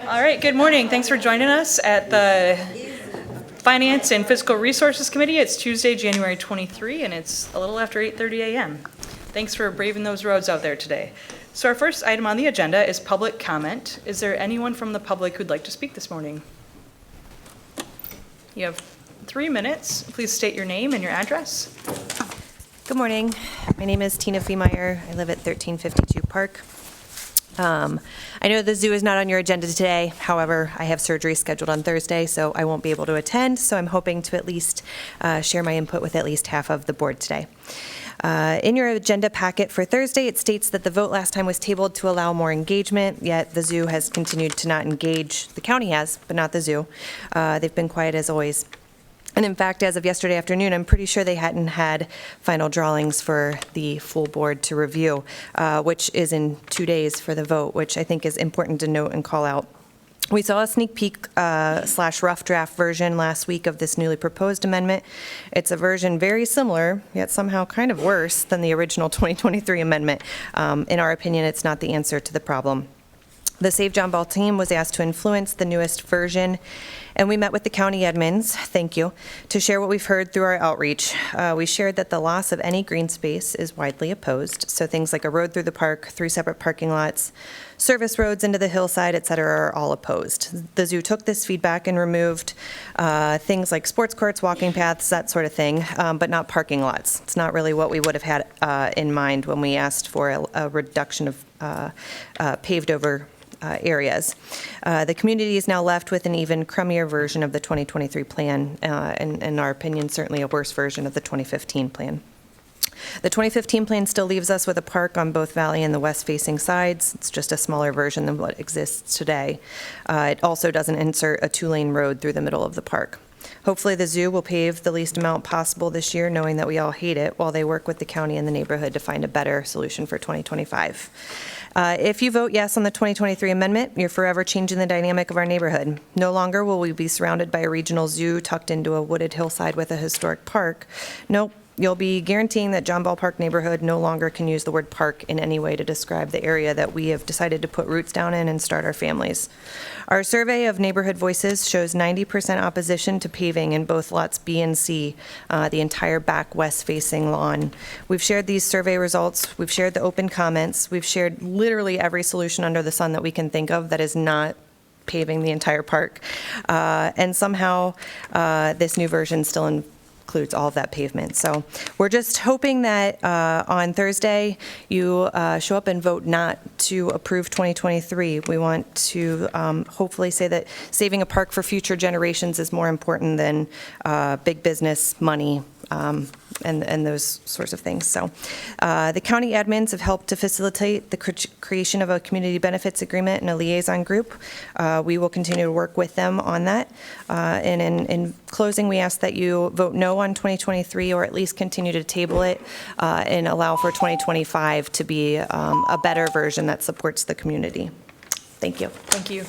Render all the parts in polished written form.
All right, good morning. Thanks for joining us at the Finance and Fiscal Resources Committee. It's Tuesday, January 23, and it's a little after 8:30 a.m. Thanks for braving those roads out there today. So our first item on the agenda is public comment. Is there anyone from the public who'd like to speak this morning? You have 3 minutes. Please state your name and your address. Good morning. My name is Tina Feemeyer. I live at 1352 Park. I know the zoo is not on your agenda today. However, I have surgery scheduled on Thursday, so I won't be able to attend. So I'm hoping to at least share my input with at least half of the board today. In your agenda packet for Thursday, it states that the vote last time was tabled to allow more engagement, yet the zoo has continued to not engage. The county has, but not the zoo. They've been quiet as always. And in fact, as of yesterday afternoon, I'm pretty sure they hadn't had final drawings for the full board to review, which is in 2 days for the vote, which I think is important to note and call out. We saw a sneak peek / rough draft version last week of this newly proposed amendment. It's a version very similar, yet somehow kind of worse than the original 2023 amendment. In our opinion, it's not the answer to the problem. The Save John Ball team was asked to influence the newest version, and we met with the county admins, thank you, to share what we've heard through our outreach. We shared that the loss of any green space is widely opposed, so things like a road through the park, 3 separate parking lots, service roads into the hillside, et cetera, are all opposed. The zoo took this feedback and removed things like sports courts, walking paths, that sort of thing, but not parking lots. It's not really what we would have had in mind when we asked for a reduction of paved over areas. The community is now left with an even crummier version of the 2023 plan, and in our opinion, certainly a worse version of the 2015 plan. The 2015 plan still leaves us with a park on both valley and the west-facing sides. It's just a smaller version than what exists today. It also doesn't insert a 2-lane road through the middle of the park. Hopefully the zoo will pave the least amount possible this year, knowing that we all hate it, while they work with the county and the neighborhood to find a better solution for 2025. If you vote yes on the 2023 amendment, you're forever changing the dynamic of our neighborhood. No longer will we be surrounded by a regional zoo tucked into a wooded hillside with a historic park. Nope. You'll be guaranteeing that John Ball Park neighborhood no longer can use the word park in any way to describe the area that we have decided to put roots down in and start our families. Our survey of neighborhood voices shows 90% opposition to paving in both lots B and C, the entire back west-facing lawn. We've shared these survey results. We've shared the open comments. We've shared literally every solution under the sun that we can think of that is not paving the entire park. And somehow this new version still includes all of that pavement. So we're just hoping that on Thursday you show up and vote not to approve 2023. We want to hopefully say that saving a park for future generations is more important than big business money and those sorts of things. So the county admins have helped to facilitate the creation of a community benefits agreement and a liaison group. We will continue to work with them on that. And in closing, we ask that you vote no on 2023, or at least continue to table it and allow for 2025 to be a better version that supports the community. Thank you. Thank you.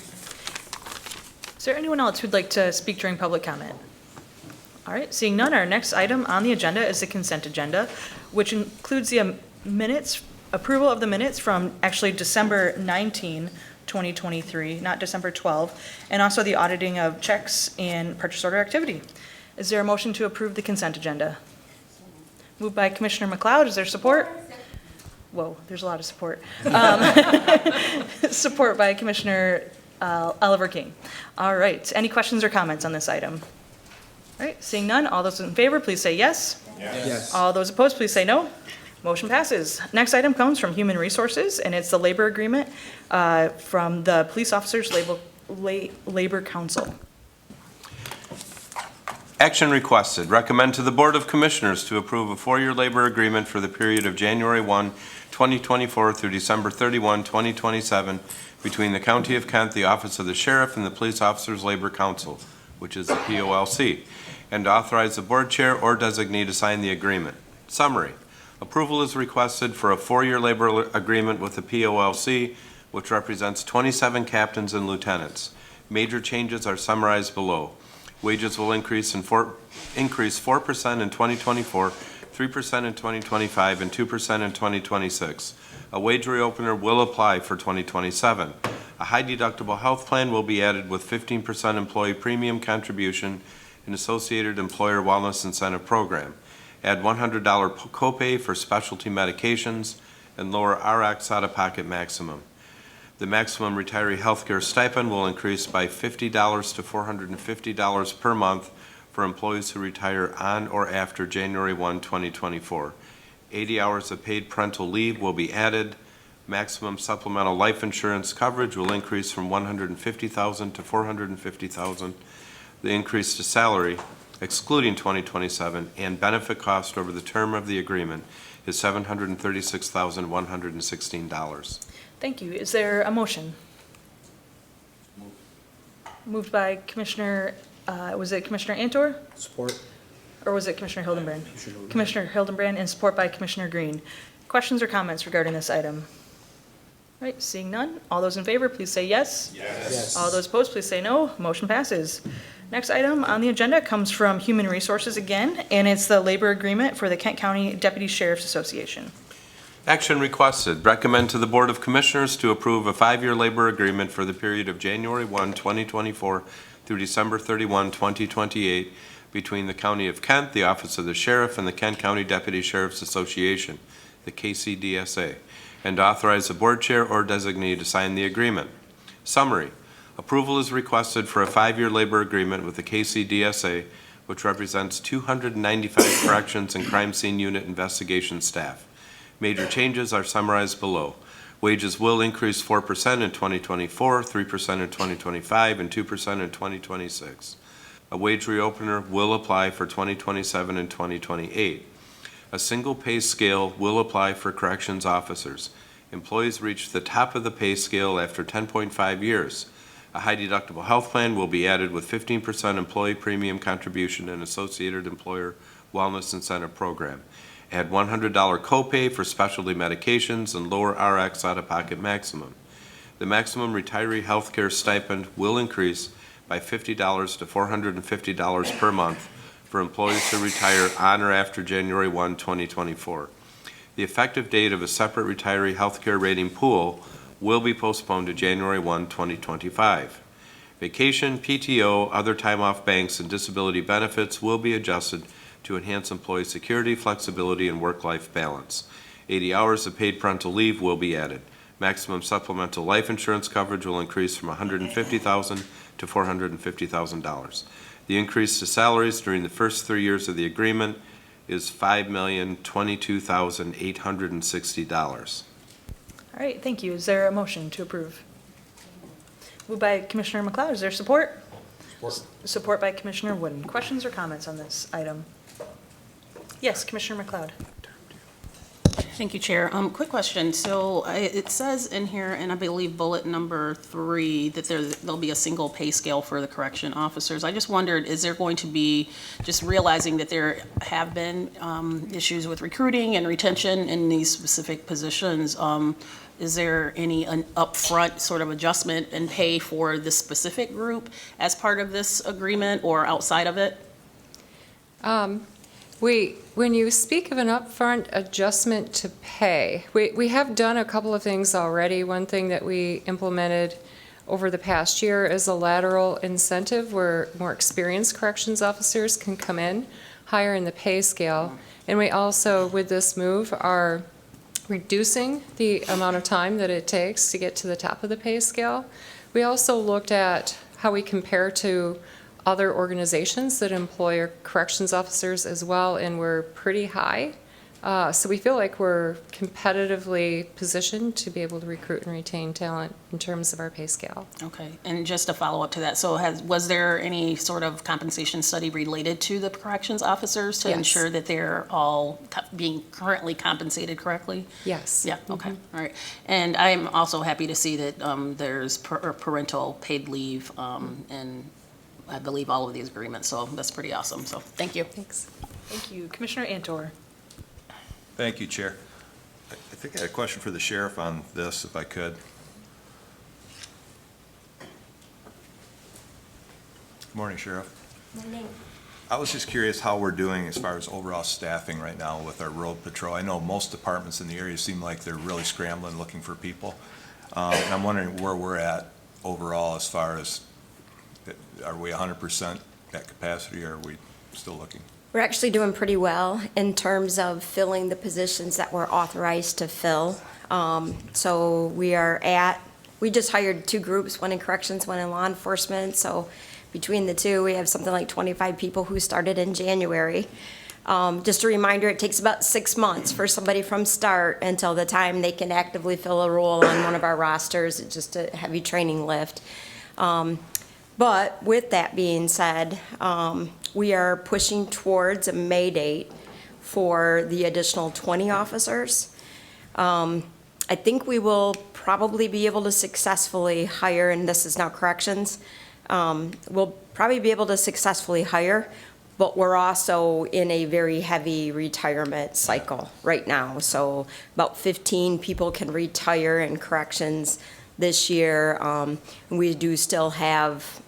Is there anyone else who'd like to speak during public comment? All right, seeing none, our next item on the agenda is the consent agenda, which includes the approval of the minutes from actually December 19, 2023, not December 12, and also the auditing of checks and purchase order activity. Is there a motion to approve the consent agenda? Moved by Commissioner McLeod. Is there support? Whoa, there's a lot of support. Support by Commissioner Oliver King. All right, any questions or comments on this item? All right, seeing none, all those in favor, please say yes. Yes. All those opposed, please say no. Motion passes. Next item comes from Human Resources, and it's the labor agreement from the Police Officers Labor Council. Action requested. Recommend to the Board of Commissioners to approve a 4-year labor agreement for the period of January 1, 2024 through December 31, 2027 between the County of Kent, the Office of the Sheriff, and the Police Officers Labor Council, which is the POLC, and to authorize the board chair or designee to sign the agreement. Summary. Approval is requested for a 4-year labor agreement with the POLC, which represents 27 captains and lieutenants. Major changes are summarized below. Wages will increase 4% in 2024, 3% in 2025, and 2% in 2026. A wage reopener will apply for 2027. A high deductible health plan will be added with 15% employee premium contribution and associated employer wellness incentive program. Add $100 copay for specialty medications and lower RX out-of-pocket maximum. The maximum retiree healthcare stipend will increase by $50 to $450 per month for employees who retire on or after January 1, 2024. 80 hours of paid parental leave will be added. Maximum supplemental life insurance coverage will increase from $150,000 to $450,000. The increase to salary, excluding 2027, and benefit cost over the term of the agreement is $736,116. Thank you. Is there a motion? Moved by Commissioner, was it Commissioner Antor? Support. Or was it Commissioner Hildenbrand? Commissioner Hildenbrand, and support by Commissioner Green. Questions or comments regarding this item? All right, seeing none. All those in favor, please say yes. Yes. All those opposed, please say no. Motion passes. Next item on the agenda comes from Human Resources again, and it's the labor agreement for the Kent County Deputy Sheriff's Association. Action requested. Recommend to the Board of Commissioners to approve a 5-year labor agreement for the period of January 1, 2024 through December 31, 2028 between the County of Kent, the Office of the Sheriff, and the Kent County Deputy Sheriff's Association, the KCDSA, and authorize the board chair or designee to sign the agreement. Summary. Approval is requested for a 5-year labor agreement with the KCDSA, which represents 295 corrections and crime scene unit investigation staff. Major changes are summarized below. Wages will increase 4% in 2024, 3% in 2025, and 2% in 2026. A wage reopener will apply for 2027 and 2028. A single pay scale will apply for corrections officers. Employees reach the top of the pay scale after 10.5 years. A high deductible health plan will be added with 15% employee premium contribution and associated employer wellness incentive program. Add $100 copay for specialty medications and lower RX out-of-pocket maximum. The maximum retiree health care stipend will increase by $50 to $450 per month for employees who retire on or after January 1, 2024. The effective date of a separate retiree health care rating pool will be postponed to January 1, 2025. Vacation, PTO, other time off banks, and disability benefits will be adjusted to enhance employee security, flexibility, and work-life balance. 80 hours of paid parental leave will be added. Maximum supplemental life insurance coverage will increase from $150,000 to $450,000. The increase to salaries during the first 3 years of the agreement is $5,022,860. All right, thank you. Is there a motion to approve? Moved by Commissioner McLeod. Is there support? Support. Support by Commissioner Wooden. Questions or comments on this item? Yes, Commissioner McLeod. Thank you, Chair. Quick question. So it says in here, and I believe bullet number 3, that there'll be a single pay scale for the correction officers. I just wondered, is there going to be, just realizing that there have been issues with recruiting and retention in these specific positions, is there an upfront sort of adjustment in pay for this specific group as part of this agreement or outside of it? When you speak of an upfront adjustment to pay, we have done a couple of things already. One thing that we implemented over the past year is a lateral incentive where more experienced corrections officers can come in higher in the pay scale. And we also, with this move, are reducing the amount of time that it takes to get to the top of the pay scale. We also looked at how we compare to other organizations that employ corrections officers as well, and we're pretty high. So we feel like we're competitively positioned to be able to recruit and retain talent in terms of our pay scale. Okay, and just a follow-up to that, so was there any sort of compensation study related to the corrections officers to Yes. ensure that they're all being currently compensated correctly? Yes. Yeah, okay, all right. And I'm also happy to see that there's parental paid leave, and I believe all of these agreements, so that's pretty awesome, so thank you. Thanks. Thank you. Commissioner Antor. Thank you, Chair. I think I had a question for the sheriff on this, if I could. Good morning, Sheriff. Morning. I was just curious how we're doing as far as overall staffing right now with our road patrol. I know most departments in the area seem like they're really scrambling, looking for people. And I'm wondering where we're at overall as far as, are we 100% at capacity, or are we still looking? We're actually doing pretty well in terms of filling the positions that we're authorized to fill. So we just hired 2 groups, one in corrections, one in law enforcement. So between the 2, we have something like 25 people who started in January. Just a reminder, it takes about 6 months for somebody from start until the time they can actively fill a role on one of our rosters. It's just a heavy training lift. But with that being said, we are pushing towards a May date for the additional 20 officers. I think we will probably be able to successfully hire, and this is now corrections, we'll probably be able to successfully hire, but we're also in a very heavy retirement cycle right now. So about 15 people can retire in corrections this year. We do still have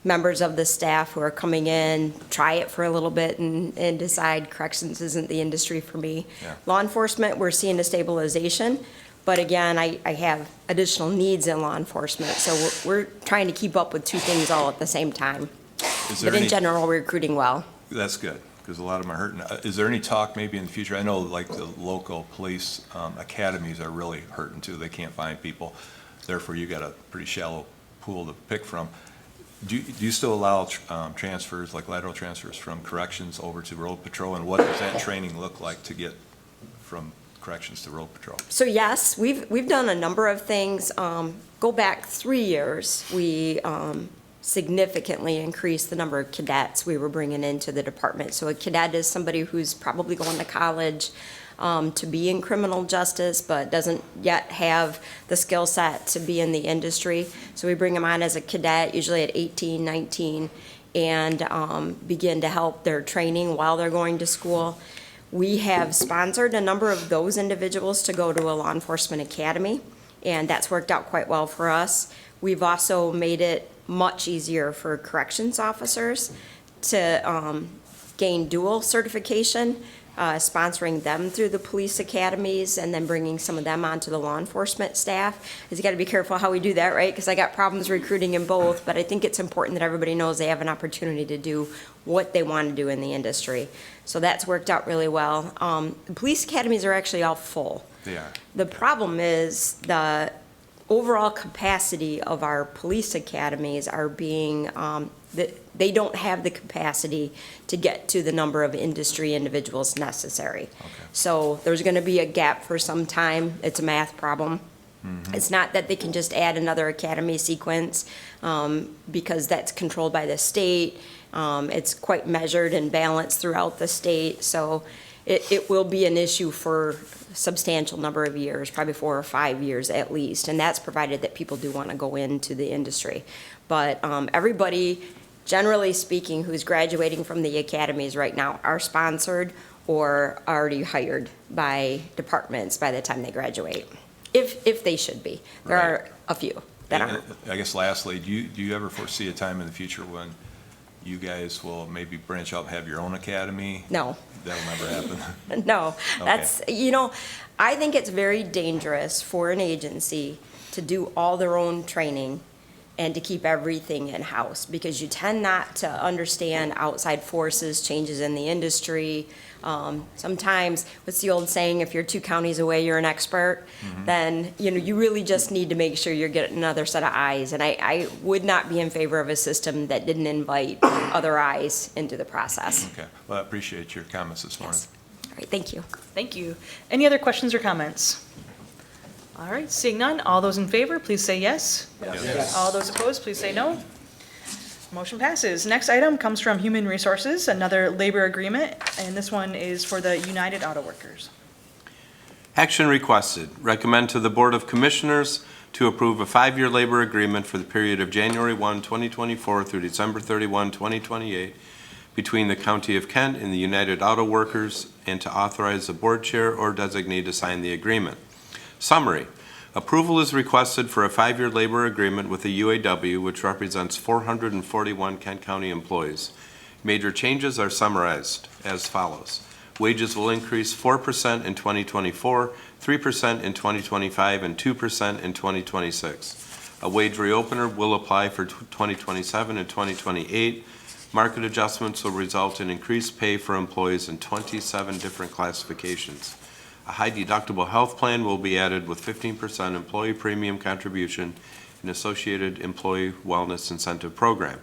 members of the staff who are coming in, try it for a little bit and decide corrections isn't the industry for me. Yeah. Law enforcement, we're seeing a stabilization, but again, I have additional needs in law enforcement. So we're trying to keep up with 2 things all at the same time. Is there But in any, general, we're recruiting well. that's good, because a lot of them are hurting. Is there any talk maybe in the future? I know like the local police academies are really hurting too. They can't find people. Therefore, you got a pretty shallow pool to pick from. Do you still allow transfers, like lateral transfers from corrections over to road patrol? And what does that training look like to get from corrections to road patrol? So yes, we've done a number of things. Go back 3 years, we significantly increased the number of cadets we were bringing into the department. So a cadet is somebody who's probably going to college to be in criminal justice, but doesn't yet have the skill set to be in the industry. So we bring them on as a cadet, usually at 18, 19, and begin to help their training while they're going to school. We have sponsored a number of those individuals to go to a law enforcement academy, and that's worked out quite well for us. We've also made it much easier for corrections officers to gain dual certification, sponsoring them through the police academies and then bringing some of them onto the law enforcement staff. You got to be careful how we do that, right? Because I got problems recruiting in both, but I think it's important that everybody knows they have an opportunity to do what they want to do in the industry. So that's worked out really well. The police academies are actually all full. They are. The problem is the overall capacity of our police academies are being, they don't have the capacity to get to the number of industry individuals necessary. So there's going to be a gap for some time. It's a math problem. It's not that they can just add another academy sequence because that's controlled by the state. It's quite measured and balanced throughout the state. So it will be an issue for a substantial number of years, probably 4 or 5 years at least, and that's provided that people do want to go into the industry. But everybody, generally speaking, who's graduating from the academies right now are sponsored or already hired by departments by the time they graduate, if they should be. There Right. are a few that aren't. I guess lastly, do you ever foresee a time in the future when you guys will maybe branch out and have your own academy? No. That'll never happen. No, that's, I think it's very dangerous for an agency to do all their own training and to keep everything in-house, because you tend not to understand outside forces, changes in the industry. Sometimes, what's the old saying, if you're 2 counties away, you're an expert, then, you really just need to make sure you're getting another set of eyes. And I would not be in favor of a system that didn't invite other eyes into the process. Okay, well, I appreciate your comments this morning. Yes. All right, thank you. Thank you. Any other questions or comments? All right, seeing none, all those in favor, please say yes. Yes. All those opposed, please say no. Motion passes. Next item comes from Human Resources, another labor agreement, and this one is for the United Auto Workers. Action requested. Recommend to the Board of Commissioners to approve a 5-year labor agreement for the period of January 1, 2024 through December 31, 2028 between the County of Kent and the United Auto Workers, and to authorize the board chair or designee to sign the agreement. Summary. Approval is requested for a 5-year labor agreement with the UAW, which represents 441 Kent County employees. Major changes are summarized as follows. Wages will increase 4% in 2024, 3% in 2025, and 2% in 2026. A wage reopener will apply for 2027 and 2028. Market adjustments will result in increased pay for employees in 27 different classifications. A high deductible health plan will be added with 15% employee premium contribution and associated employee wellness incentive program.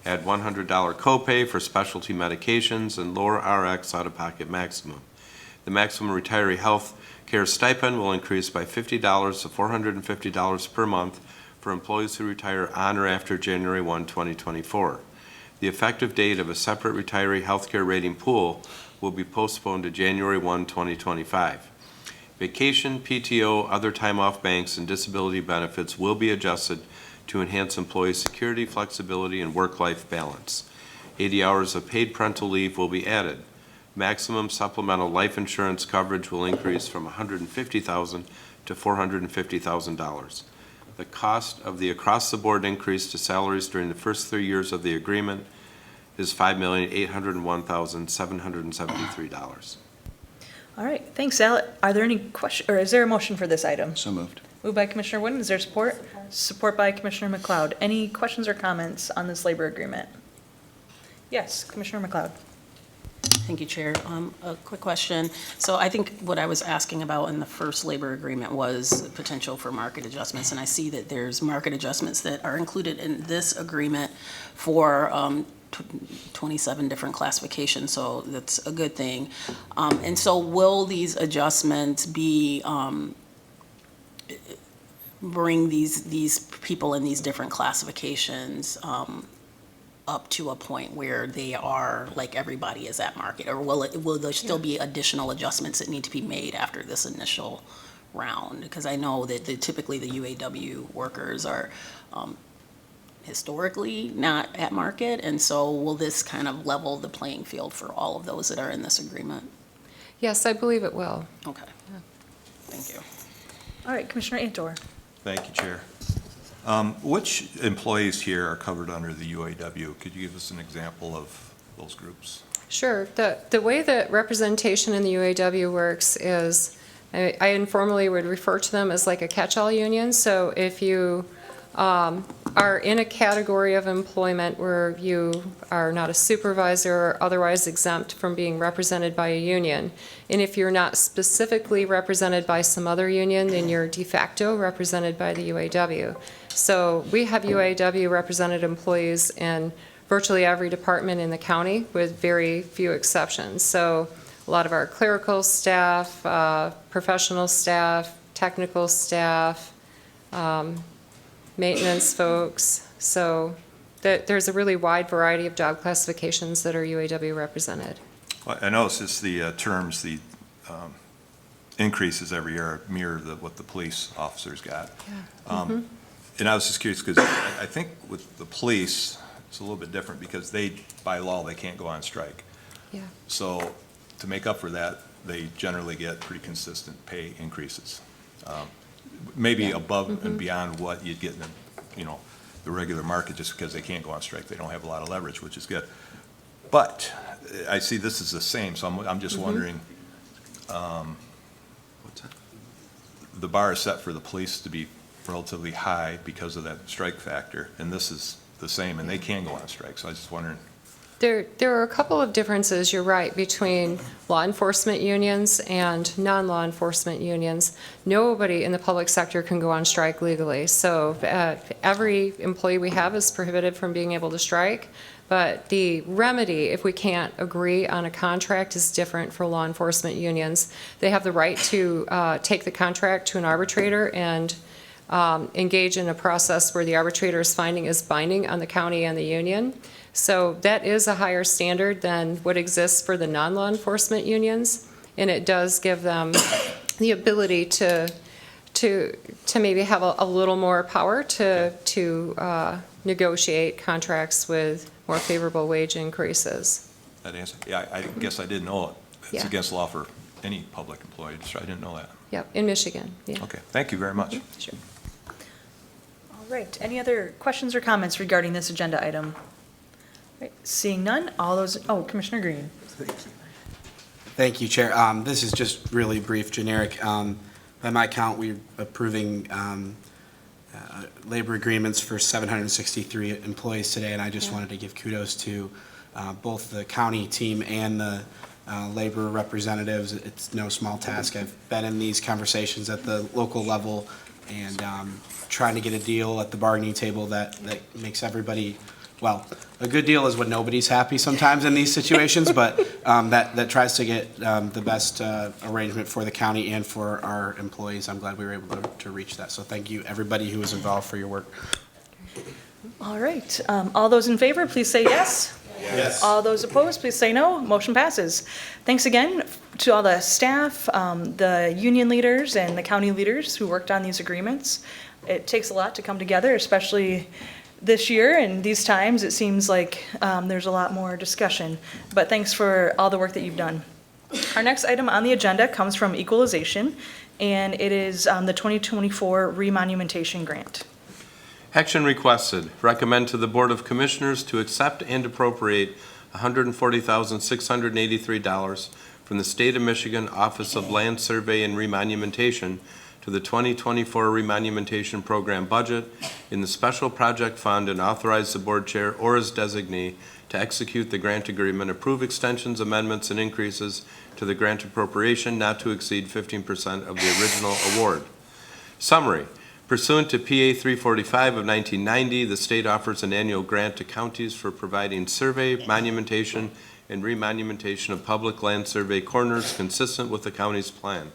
Add $100 copay for specialty medications and lower RX out-of-pocket maximum. The maximum retiree health care stipend will increase by $50 to $450 per month for employees who retire on or after January 1, 2024. The effective date of a separate retiree health care rating pool will be postponed to January 1, 2025. Vacation, PTO, other time off banks, and disability benefits will be adjusted to enhance employee security, flexibility, and work-life balance. 80 hours of paid parental leave will be added. Maximum supplemental life insurance coverage will increase from $150,000 to $450,000. The cost of the across-the-board increase to salaries during the first 3 years of the agreement is $5,801,773. All right, thanks, Al. Are there any questions, or is there a motion for this item? So moved. Moved by Commissioner Wooden, is there support? Support by Commissioner McLeod. Any questions or comments on this labor agreement? Yes, Commissioner McLeod. Thank you, Chair. A quick question. So I think what I was asking about in the first labor agreement was potential for market adjustments, and I see that there's market adjustments that are included in this agreement for 27 different classifications, so that's a good thing. And so will these adjustments be, bring these people in these different classifications up to a point where they are, like everybody is at market? Or will there still be additional adjustments that need to be made after this initial round? Because I know that typically the UAW workers are historically not at market, and so will this kind of level the playing field for all of those that are in this agreement? Yes, I believe it will. Okay. Thank you. All right, Commissioner Antor. Thank you, Chair. Which employees here are covered under the UAW? Could you give us an example of those groups? Sure. The way that representation in the UAW works is, I informally would refer to them as like a catch-all union. So if you are in a category of employment where you are not a supervisor or otherwise exempt from being represented by a union, and if you're not specifically represented by some other union, then you're de facto represented by the UAW. So we have UAW represented employees in virtually every department in the county with very few exceptions. So a lot of our clerical staff, professional staff, technical staff, maintenance folks. So there's a really wide variety of job classifications that are UAW represented. Well, I know it's just the terms, the increases every year mirror what the police officers got. Yeah. And I was just curious, because I think with the police, it's a little bit different because they, by law, they can't go on strike. Yeah. So to make up for that, they generally get pretty consistent pay increases. Maybe above and beyond what you'd get in the regular market, just because they can't go on strike. They don't have a lot of leverage, which is good. But I see this is the same, so I'm just wondering, What's that? the bar is set for the police to be relatively high because of that strike factor, and this is the same, and they can go on strike. So I was just wondering. There are a couple of differences, you're right, between law enforcement unions and non-law enforcement unions. Nobody in the public sector can go on strike legally. So every employee we have is prohibited from being able to strike. But the remedy, if we can't agree on a contract, is different for law enforcement unions. They have the right to take the contract to an arbitrator and engage in a process where the arbitrator's finding is binding on the county and the union. So that is a higher standard than what exists for the non-law enforcement unions, and it does give them the ability to maybe have a little more power to negotiate contracts with more favorable wage increases. That answer? Yeah, I guess I didn't know it. It's Yeah. against law for any public employee, so I didn't know that. Yep, in Michigan, yeah. Okay, thank you very much. Sure. All right, any other questions or comments regarding this agenda item? All right, seeing none, all those, Commissioner Green. Thank you, Chair. This is just really brief, generic. By my count, we're approving labor agreements for 763 employees today, and I just wanted to give kudos to both the county team and the labor representatives. It's no small task. I've been in these conversations at the local level and trying to get a deal at the bargaining table that makes everybody, well, a good deal is when nobody's happy sometimes in these situations, but that tries to get the best arrangement for the county and for our employees. I'm glad we were able to reach that. So thank you, everybody who was involved, for your work. All right. All those in favor, please say yes. Yes. All those opposed, please say no. Motion passes. Thanks again to all the staff, the union leaders, and the county leaders who worked on these agreements. It takes a lot to come together, especially this year and these times. It seems like there's a lot more discussion, but thanks for all the work that you've done. Our next item on the agenda comes from Equalization, and it is the 2024 Remonumentation Grant. Action requested. Recommend to the Board of Commissioners to accept and appropriate $140,683 from the State of Michigan Office of Land Survey and Remonumentation to the 2024 Remonumentation Program budget in the Special Project Fund, and authorize the Board Chair or his designee to execute the grant agreement, approve extensions, amendments, and increases to the grant appropriation not to exceed 15% of the original award. Summary. Pursuant to PA 345 of 1990, the state offers an annual grant to counties for providing survey, monumentation, and remonumentation of public land survey corners consistent with the county's plan.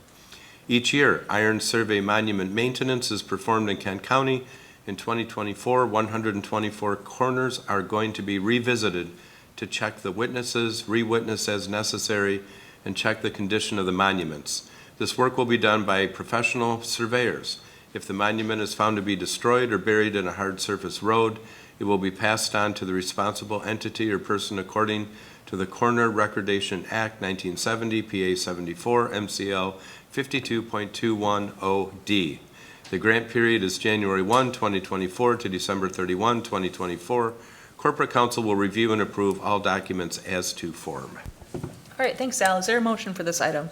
Each year, iron survey monument maintenance is performed in Kent County. In 2024, 124 corners are going to be revisited to check the witnesses, re-witness as necessary, and check the condition of the monuments. This work will be done by professional surveyors. If the monument is found to be destroyed or buried in a hard surface road, it will be passed on to the responsible entity or person according to the Corner Recordation Act 1970, PA 74, MCL 52.210D. The grant period is January 1, 2024 to December 31, 2024. Corporate Counsel will review and approve all documents as to form. All right, thanks, Al. Is there a motion for this item?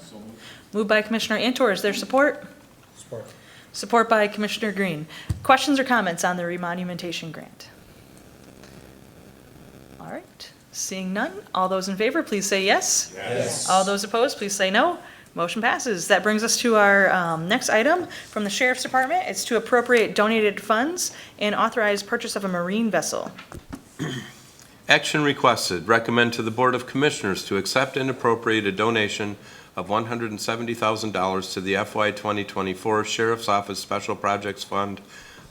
Moved by Commissioner Antor. Is there support? Support. Support by Commissioner Green. Questions or comments on the remonumentation grant? All right, seeing none. All those in favor, please say yes. Yes. All those opposed, please say no. Motion passes. That brings us to our next item from the Sheriff's Department. It's to appropriate donated funds and authorize purchase of a marine vessel. Action requested. Recommend to the Board of Commissioners to accept and appropriate a donation of $170,000 to the FY 2024 Sheriff's Office Special Projects Fund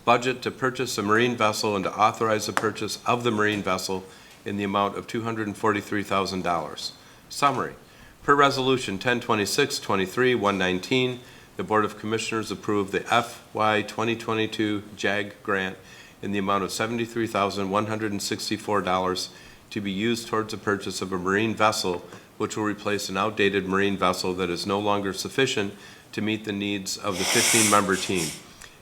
budget to purchase a marine vessel and to authorize the purchase of the marine vessel in the amount of $243,000. Summary. Per Resolution 1026-23-119, the Board of Commissioners approved the FY 2022 JAG grant in the amount of $73,164 to be used towards the purchase of a marine vessel, which will replace an outdated marine vessel that is no longer sufficient to meet the needs of the 15-member team.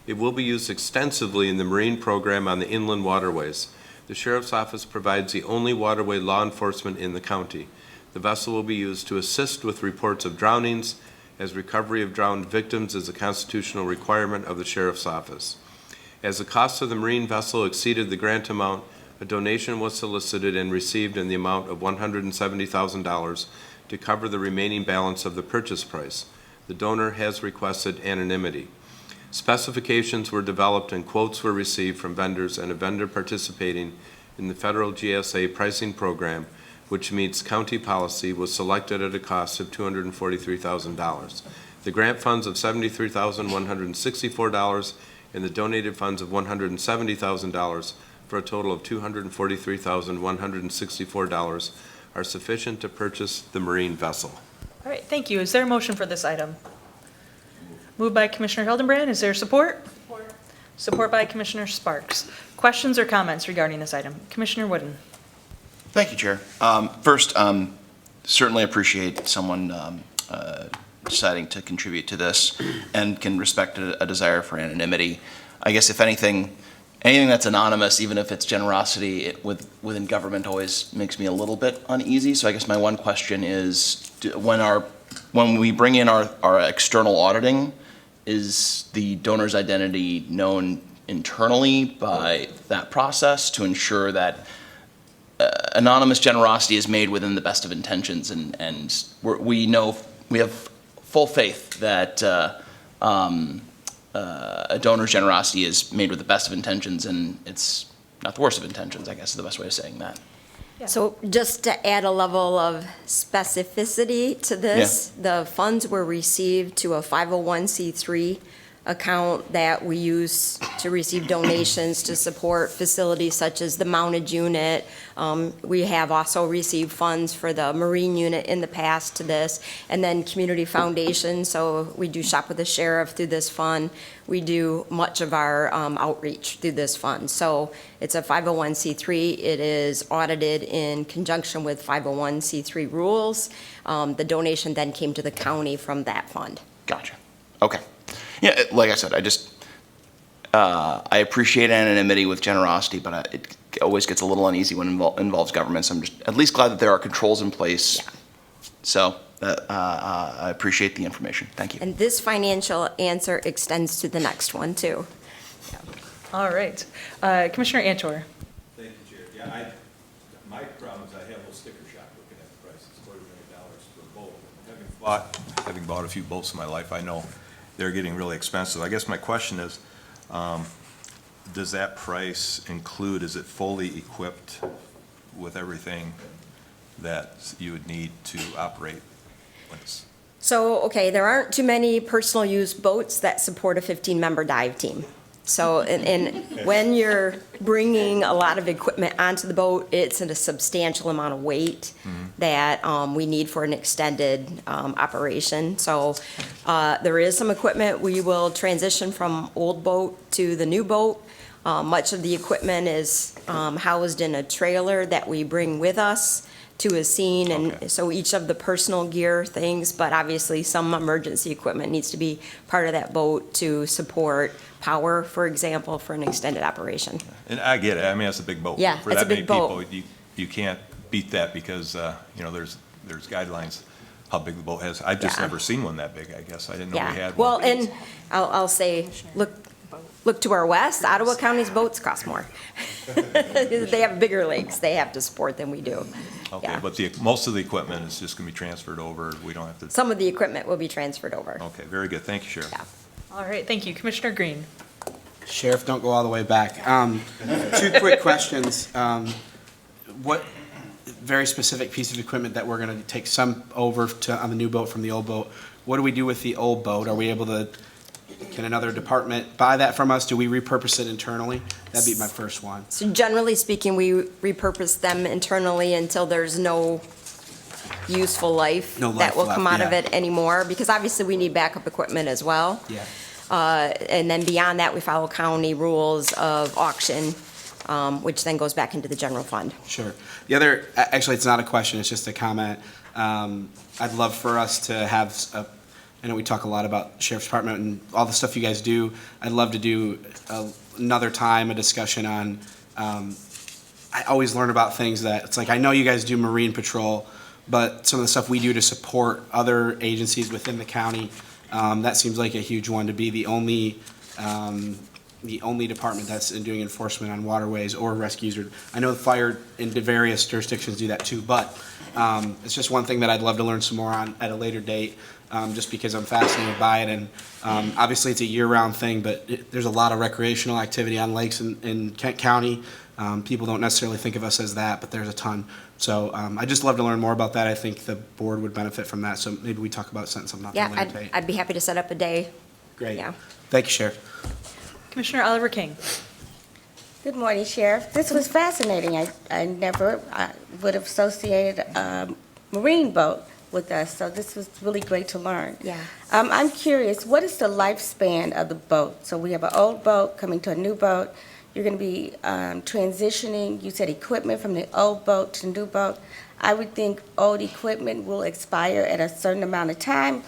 It will be used extensively in the marine program on the inland waterways. The Sheriff's Office provides the only waterway law enforcement in the county. The vessel will be used to assist with reports of drownings, as recovery of drowned victims is a constitutional requirement of the Sheriff's Office. As the cost of the marine vessel exceeded the grant amount, a donation was solicited and received in the amount of $170,000 to cover the remaining balance of the purchase price. The donor has requested anonymity. Specifications were developed and quotes were received from vendors, and a vendor participating in the federal GSA pricing program, which meets county policy, was selected at a cost of $243,000. The grant funds of $73,164 and the donated funds of $170,000 for a total of $243,164 are sufficient to purchase the marine vessel. All right, thank you. Is there a motion for this item? Moved by Commissioner Hildenbrand. Is there support? Support. Support by Commissioner Sparks. Questions or comments regarding this item? Commissioner Wooden. Thank you, Chair. First, certainly appreciate someone deciding to contribute to this and can respect a desire for anonymity. I guess if anything that's anonymous, even if it's generosity, within government always makes me a little bit uneasy. So I guess my one question is, when we bring in our external auditing, is the donor's identity known internally by that process to ensure that anonymous generosity is made within the best of intentions, and we know, we have full faith that a donor's generosity is made with the best of intentions, and it's not the worst of intentions, I guess is the best way of saying that. So just to add a level of specificity to this, the funds were received to a 501c3 account that we use to receive donations to support facilities such as the mounted unit. We have also received funds for the Marine unit in the past to this, and then Community Foundation, so we do Shop with the Sheriff through this fund. We do much of our outreach through this fund. So it's a 501c3. It is audited in conjunction with 501c3 rules. The donation then came to the county from that fund. Gotcha. Okay. Yeah, like I said, I appreciate anonymity with generosity, but it always gets a little uneasy when it involves government. So I'm just at least glad that there are controls in place. Yeah. So I appreciate the information. Thank you. And this financial answer extends to the next one, too. All right. Commissioner Antor. Thank you, Chair. Yeah, my problem is I have a little sticker shock looking at the prices, $250 for a boat. Having bought a few boats in my life, I know they're getting really expensive. I guess my question is, does that price include, is it fully equipped with everything that you would need to operate when it's? So, okay, there aren't too many personal use boats that support a 15-member dive team. So, and when you're bringing a lot of equipment onto the boat, it's a substantial amount of weight that we need for an extended operation. So there is some equipment. We will transition from old boat to the new boat. Much of the equipment is housed in a trailer that we bring with us to a scene, and so each of the personal gear things, but obviously some emergency equipment needs to be part of that boat to support power, for example, for an extended operation. And I get it. I mean, it's a big boat. Yeah, For it's that a many big boat. people, you can't beat that because, there's guidelines how big the boat has. I've just Yeah. never seen one that big, I guess. I didn't know we Yeah, had well, one. and I'll say, look to our west, Ottawa County's boats cost more. They have bigger lakes they have to support than we do. Okay, yeah. but most of the equipment is just going to be transferred over. We don't have to. Some of the equipment will be transferred over. Okay, very good. Thank you, Sheriff. Yeah. All right, thank you. Commissioner Green. Sheriff, don't go all the way back. Two quick questions. What very specific piece of equipment that we're going to take some over to on the new boat from the old boat? What do we do with the old boat? Are we able to, can another department buy that from us? Do we repurpose it internally? That'd be my first one. So generally speaking, we repurpose them internally until there's no useful life No life that will come left, out of yeah. it anymore, because obviously we need backup equipment as well. Yeah. And then beyond that, we follow county rules of auction, which then goes back into the general fund. Sure. The other, actually, it's not a question, it's just a comment. I'd love for us to have, I know we talk a lot about Sheriff's Department and all the stuff you guys do. I'd love to do another time, a discussion on, I always learn about things that, it's like, I know you guys do Marine Patrol, but some of the stuff we do to support other agencies within the county, that seems like a huge one, to be the only department that's doing enforcement on waterways or rescues. Or I know the fire in various jurisdictions do that too, but it's just one thing that I'd love to learn some more on at a later date, just because I'm fascinated by it. And obviously, it's a year-round thing, but there's a lot of recreational activity on lakes in Kent County. People don't necessarily think of us as that, but there's a ton. So I'd just love to learn more about that. I think the board would benefit from that, so maybe we talk about setting something up at a Yeah, later date. I'd be happy to set up a day. Great. Yeah. Thank you, Sheriff. Commissioner Oliver King. Good morning, Sheriff. This was fascinating. I never would have associated a marine boat with us, so this was really great to learn. Yeah. I'm curious, what is the lifespan of the boat? So we have an old boat coming to a new boat. You're going to be transitioning, you said equipment from the old boat to the new boat. I would think old equipment will expire at a certain amount of time.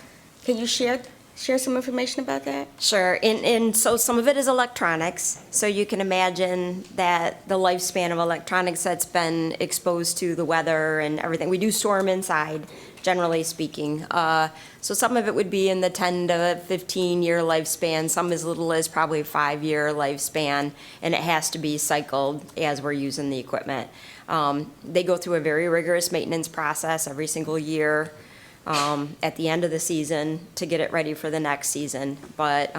Can you share share some information about that? Sure, and so some of it is electronics, so you can imagine that the lifespan of electronics that's been exposed to the weather and everything. We do store them inside, generally speaking. So some of it would be in the 10 to 15-year lifespan, some as little as probably a 5-year lifespan, and it has to be cycled as we're using the equipment. They go through a very rigorous maintenance process every single year. At the end of the season to get it ready for the next season. But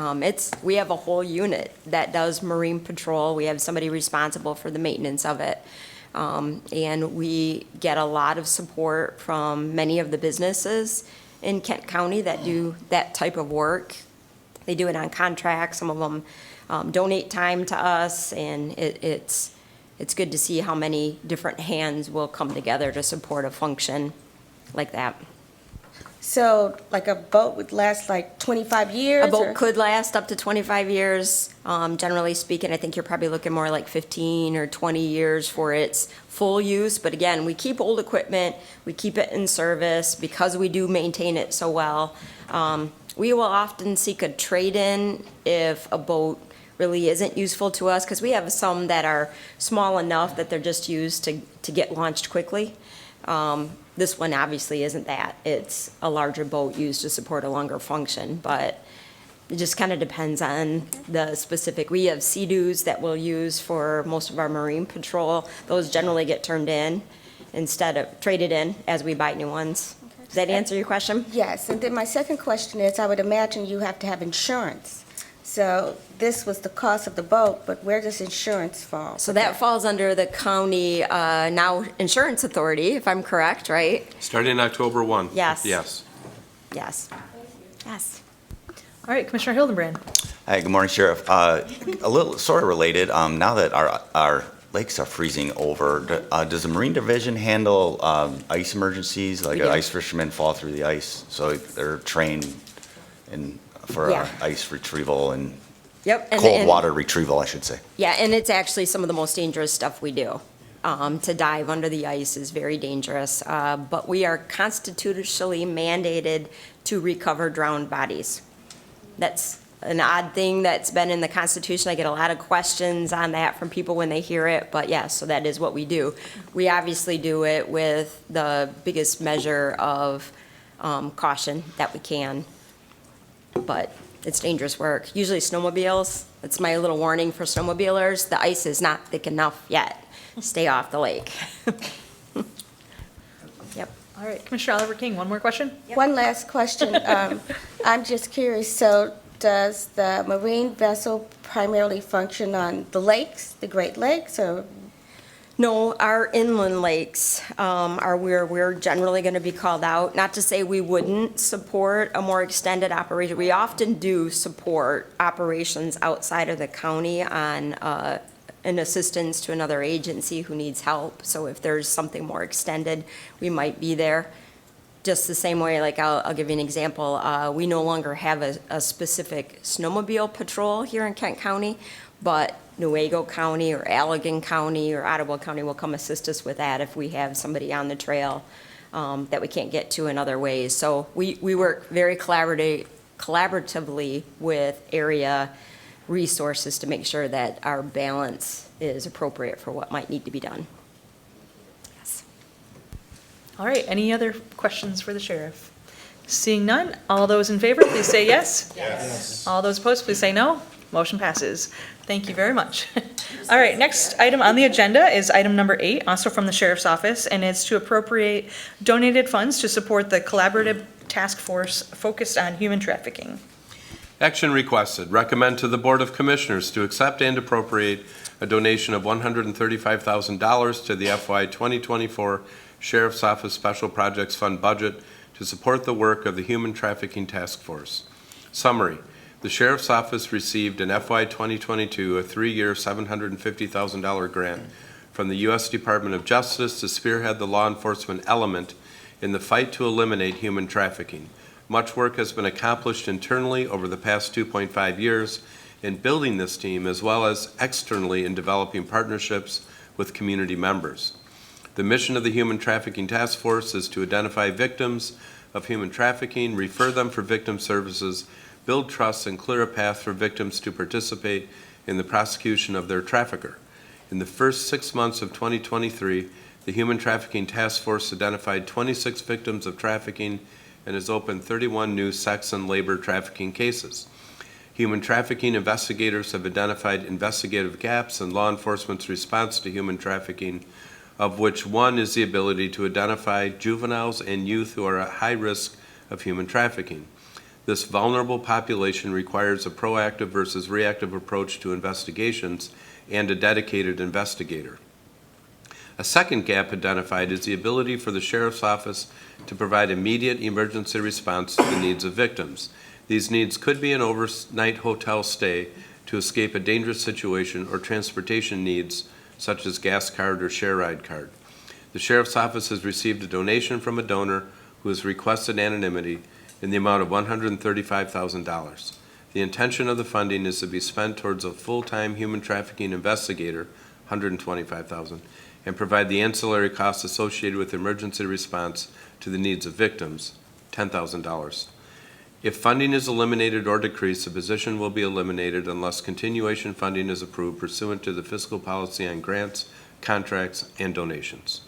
we have a whole unit that does marine patrol. We have somebody responsible for the maintenance of it. And we get a lot of support from many of the businesses in Kent County that do that type of work. They do it on contract. Some of them donate time to us, and it's good to see how many different hands will come together to support a function like that. So like a boat would last like 25 years? A or- boat could last up to 25 years. Generally speaking, I think you're probably looking more like 15 or 20 years for its full use. But again, we keep old equipment, we keep it in service because we do maintain it so well. We will often seek a trade-in if a boat really isn't useful to us, because we have some that are small enough that they're just used to get launched quickly. This one obviously isn't that. It's a larger boat used to support a longer function, but it just kind of depends on the specific. We have Sea-Doos that we'll use for most of our marine patrol. Those generally get turned in instead of traded in as we buy new ones. Does that answer your question? Yes, and then my second question is, I would imagine you have to have insurance. So this was the cost of the boat, but where does insurance fall? So that falls under the county, now insurance authority, if I'm correct, right? Starting October 1. Yes. Yes. Yes. Yes. All right, Commissioner Hildenbrand. Hi, good morning, Sheriff. A little sort of related, now that our lakes are freezing over, does the Marine Division handle ice emergencies, like We do. ice fishermen fall through the ice? So they're trained for Yeah. ice retrieval and Yep. cold water retrieval, I should say. Yeah, and it's actually some of the most dangerous stuff we do. To dive under the ice is very dangerous, but we are constitutionally mandated to recover drowned bodies. That's an odd thing that's been in the Constitution. I get a lot of questions on that from people when they hear it, but yes, so that is what we do. We obviously do it with the biggest measure of caution that we can, but it's dangerous work. Usually snowmobiles, that's my little warning for snowmobilers, the ice is not thick enough yet. Stay off the lake. Yep. All right, Commissioner Oliver King, one more question? One last question. I'm just curious, so does the marine vessel primarily function on the lakes, the Great Lakes, or? No, our inland lakes are where we're generally going to be called out. Not to say we wouldn't support a more extended operation. We often do support operations outside of the county on an assistance to another agency who needs help. So if there's something more extended, we might be there. Just the same way, like I'll give you an example. We no longer have a specific snowmobile patrol here in Kent County, but Newaygo County or Allegan County or Ottawa County will come assist us with that if we have somebody on the trail that we can't get to in other ways. So we work very collaboratively with area resources to make sure that our balance is appropriate for what might need to be done. Yes. All right, any other questions for the sheriff? Seeing none, all those in favor, please say yes. Yes. All those opposed, please say no. Motion passes. Thank you very much. All right, next item on the agenda is item number 8, also from the Sheriff's Office, and it's to appropriate donated funds to support the collaborative task force focused on human trafficking. Action requested. Recommend to the Board of Commissioners to accept and appropriate a donation of $135,000 to the FY 2024 Sheriff's Office Special Projects Fund budget to support the work of the Human Trafficking Task Force. Summary. The Sheriff's Office received in FY 2022 a 3-year $750,000 grant from the U.S. Department of Justice to spearhead the law enforcement element in the fight to eliminate human trafficking. Much work has been accomplished internally over the past 2.5 years in building this team, as well as externally in developing partnerships with community members. The mission of the Human Trafficking Task Force is to identify victims of human trafficking, refer them for victim services, build trust, and clear a path for victims to participate in the prosecution of their trafficker. In the first 6 months of 2023, the Human Trafficking Task Force identified 26 victims of trafficking and has opened 31 new sex and labor trafficking cases. Human trafficking investigators have identified investigative gaps in law enforcement's response to human trafficking, of which one is the ability to identify juveniles and youth who are at high risk of human trafficking. This vulnerable population requires a proactive versus reactive approach to investigations and a dedicated investigator. A second gap identified is the ability for the Sheriff's Office to provide immediate emergency response to the needs of victims. These needs could be an overnight hotel stay to escape a dangerous situation or transportation needs such as gas card or share ride card. The Sheriff's Office has received a donation from a donor who has requested anonymity in the amount of $135,000. The intention of the funding is to be spent towards a full-time human trafficking investigator, $125,000, and provide the ancillary costs associated with emergency response to the needs of victims, $10,000. If funding is eliminated or decreased, the position will be eliminated unless continuation funding is approved pursuant to the fiscal policy on grants, contracts, and donations.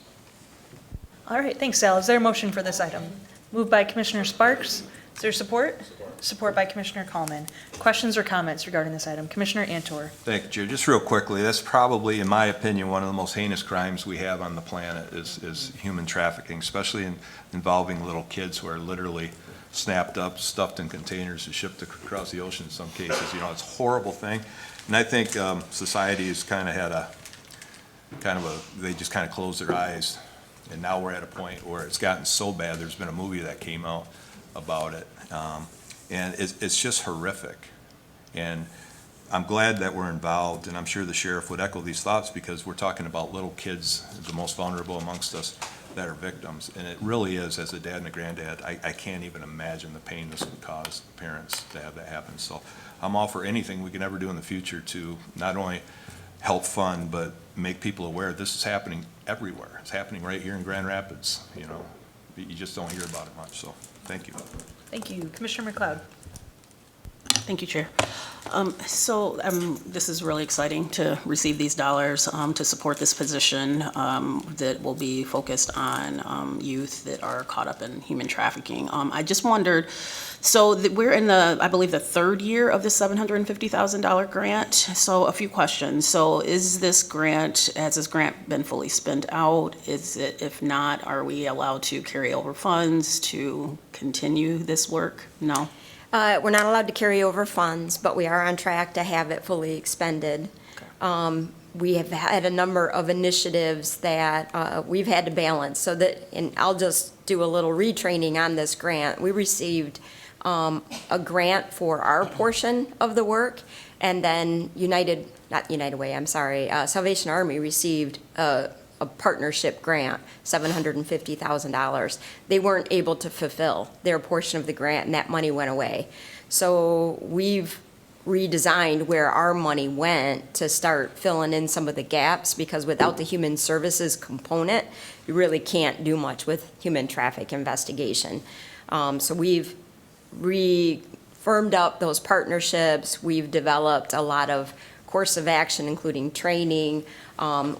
All right, thanks, Sal. Is there a motion for this item? Moved by Commissioner Sparks. Is there support? Support by Commissioner Kallman. Questions or comments regarding this item? Commissioner Antor. Thank you, Chair. Just real quickly, that's probably, in my opinion, one of the most heinous crimes we have on the planet is human trafficking, especially involving little kids who are literally snapped up, stuffed in containers and shipped across the ocean in some cases. You know, it's a horrible thing. And I think society has kind of had they just kind of closed their eyes. And now we're at a point where it's gotten so bad, there's been a movie that came out about it. And it's just horrific. And I'm glad that we're involved, and I'm sure the sheriff would echo these thoughts because we're talking about little kids, the most vulnerable amongst us, that are victims. And it really is, as a dad and a granddad, I can't even imagine the pain this would cause parents to have that happen. So I'm all for anything we can ever do in the future to not only help fund, but make people aware this is happening everywhere. It's happening right here in Grand Rapids, you know. You just don't hear about it much, so thank you. Thank you. Commissioner McLeod. Thank you, Chair. This is really exciting to receive these dollars to support this position that will be focused on youth that are caught up in human trafficking. I just wondered, we're in I believe the third year of the $750,000 grant. So a few questions. So has this grant been fully spent out? If not, are we allowed to carry over funds to continue this work? No? We're not allowed to carry over funds, but we are on track to have it fully expended. We have had a number of initiatives that we've had to balance and I'll just do a little retraining on this grant. We received a grant for our portion of the work, and then Salvation Army received a partnership grant, $750,000. They weren't able to fulfill their portion of the grant, and that money went away. So we've redesigned where our money went to start filling in some of the gaps, because without the human services component, you really can't do much with human traffic investigation. So we've firmed up those partnerships. We've developed a lot of course of action, including training.